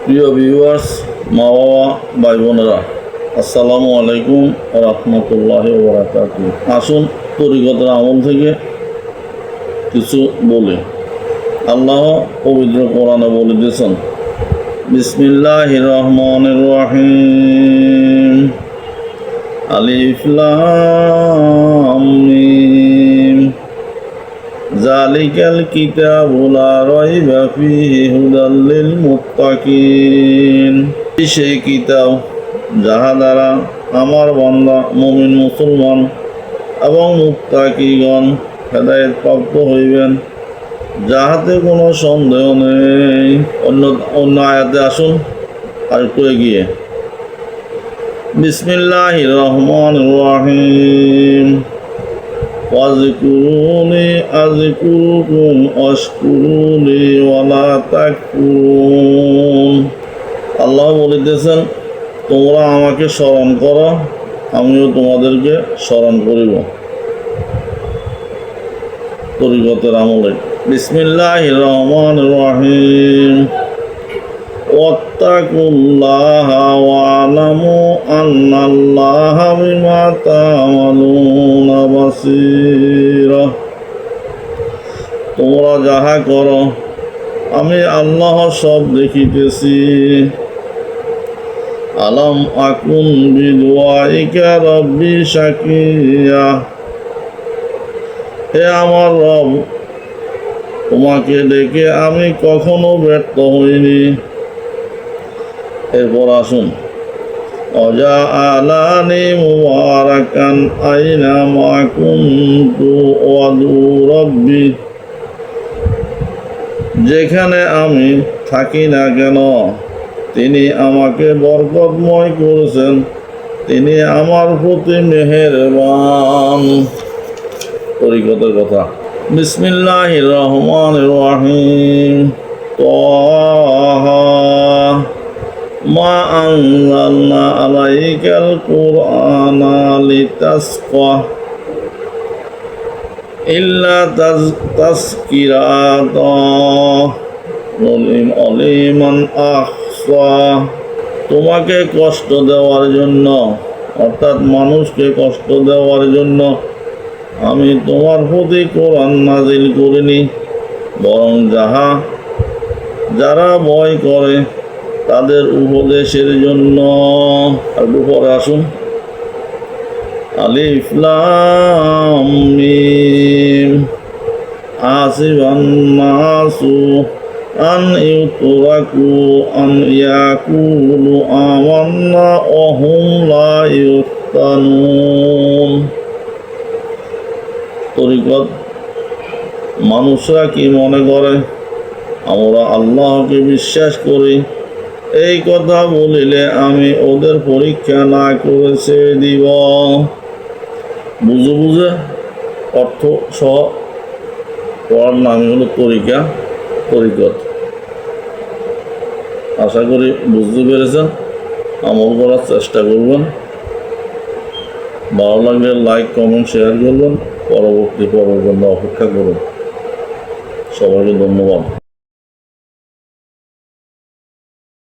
প্রিয় ভিউয়ার্স, মা বাবা, ভাই বোনেরা, আসসালামু আলাইকুম ওয়া রাহমাতুল্লাহি ওয়া বারাকাতুহু। আসুন তরিকতের আমল থেকে কিছু বলি। আল্লাহ পবিত্র কোরআনে বলে দিয়েছেন, বিসমিল্লাহির রহমানির রহিম, আলিফ লাম মিম, জালিকাল কিতাবু লা রাইবা ফীহি হুদাল লিল মুত্তাকিন। সেই কিতাব যাহা দ্বারা আমার বান্দা মুমিন মুসলমান এবং মুত্তাকিগণ হেদায়েত প্রাপ্ত হইবেন, যাহাতে কোনো সন্দেহ নেই। অন্য আয়াতে আসুন আরেকটু এগিয়ে। বিসমিল্লাহির রহমানির রহিম, ওয়াজকুরুনি আযকুরুকুম ওয়াশকুরুলি ওয়ালা তাকফুরুন। আল্লাহ বলিতেছেন, তোমরা আমাকে স্মরণ করো, আমিও তোমাদেরকে স্মরণ করিব। তরিকতের আমলে বিসমিল্লাহির রহমানির রহিম, ওয়াত্তাকুল্লাহা ওয়া'লামু আন্নাল্লাহা বিমা তা'মালুনা বাসীর। তোমরা যাহা করো আমি আল্লাহ সব দেখিতেছি। আলাম আকুন বিদুআইকা রব্বি শাকিয়া। হে আমার রব, তোমাকে ডেকে আমি কখনো ব্যর্থ হইনি। এরপর আসুন, ওয়াজআলানি মুবারাকান আইনা মা কুনতু ওয়াদু রব্বি। যেখানে আমি থাকি না কেন তিনি আমাকে বরকতময় করেছেন, তিনি আমার প্রতি মেহেরবান। তরিকতের কথা। বিসমিল্লাহির রহমানির রহিম, তাহা মা আনজালনা আলাইকাল কুরআনা লিতাশকা ইল্লা তাযকিরাতান লিমান আহসা। তোমাকে কষ্ট দেওয়ার জন্য, অর্থাৎ মানুষকে কষ্ট দেওয়ার জন্য আমি তোমার প্রতি কোরআন নাজিল করিনি, বরং যারা ভয় করে তাদের উপদেশের জন্য। আর উপরে আসুন, আলিফ লাম মিম, হাসিবান নাসু আন ইউতরাকু আন ইয়াকুলু আমান্না ওয়া হুম লা ইফতানুন। তরিকত, মানুষরা কি মনে করে আমরা আল্লাহকে বিশ্বাস করি, এই কথা বলিলে আমি ওদের পরীক্ষা না করে ছেড়ে দিব। বুঝে অর্থ সহ পড়ার নামই হলো তরিকত। আশা করি বুঝতে পেরেছেন, আমল করার চেষ্টা করবেন। ভালো লাগলে লাইক, কমেন্ট, শেয়ার করবেন। পরবর্তী পর্বের জন্য অপেক্ষা করুন। সবাইকে ধন্যবাদ।